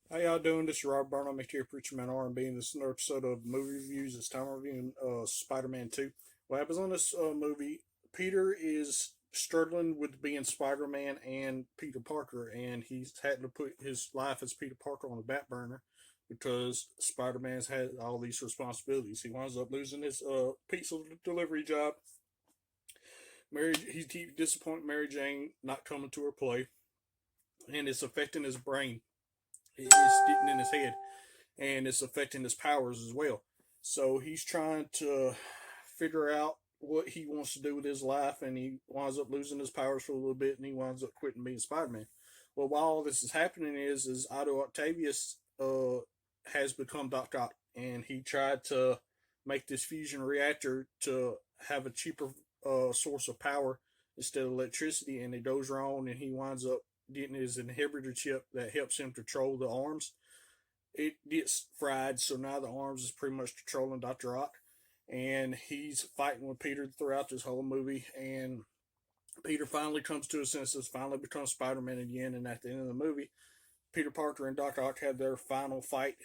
How y'all doing? This is Rob Burnham, here, Preacher Man R&B, and this is another episode of Movie Reviews. This time I'm reviewing Spider-Man 2. What happens on this movie, Peter is struggling with being Spider-Man and Peter Parker, and he's had to put his life as Peter Parker on the back burner because Spider-Man's had all these responsibilities. He winds up losing his pizza delivery job. He's disappointed Mary Jane not coming to her play, and it's affecting his brain. It's getting in his head, and it's affecting his powers as well. So he's trying to figure out what he wants to do with his life, and he winds up losing his powers for a little bit, and he winds up quitting being Spider-Man. Well, while all this is happening, is Otto Octavius has become Doc Ock, and he tried to make this fusion reactor to have a cheaper source of power instead of electricity, and it goes wrong, and he winds up getting his inhibitor chip that helps him control the arms. It gets fried, so now the arms is pretty much controlling Dr. Ock, and he's fighting with Peter throughout this whole movie, and Peter finally comes to his senses, finally becomes Spider-Man again, and at the end of the movie, Peter Parker and Doc Ock have their final fight,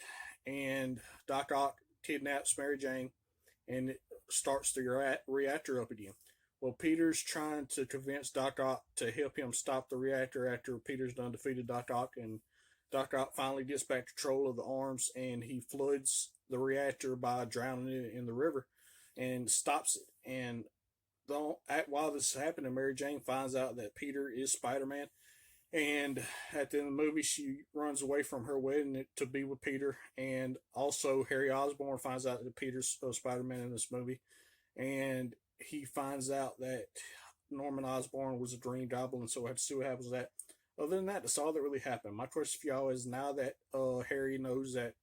and Doc Ock kidnaps Mary Jane, and it starts the reactor up again. Well, Peter's trying to convince Doc Ock to help him stop the reactor after Peter's done defeated Doc Ock, and Doc Ock finally gets back control of the arms, and he floods the reactor by drowning it in the river and stops it. And while this is happening, Mary Jane finds out that Peter is Spider-Man, and at the end of the movie, she runs away from her wedding to be with Peter. And also, Harry Osborn finds out that Peter's Spider Man in this movie. And he finds out that Norman Osborn was a Green Goblin, so we'll have to see what happens with that. Other than that, that's all that really happened. My question for y'all is, now that Harry knows that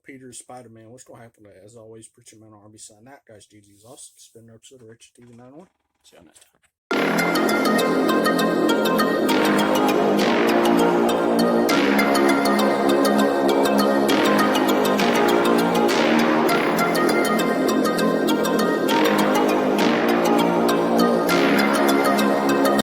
Peter's Spider Man, what's going to happen to that? As always, Preacher Man R&B signing out, guys. GG's awesome. It's been an episode of Richard TV 91. See y'all next time.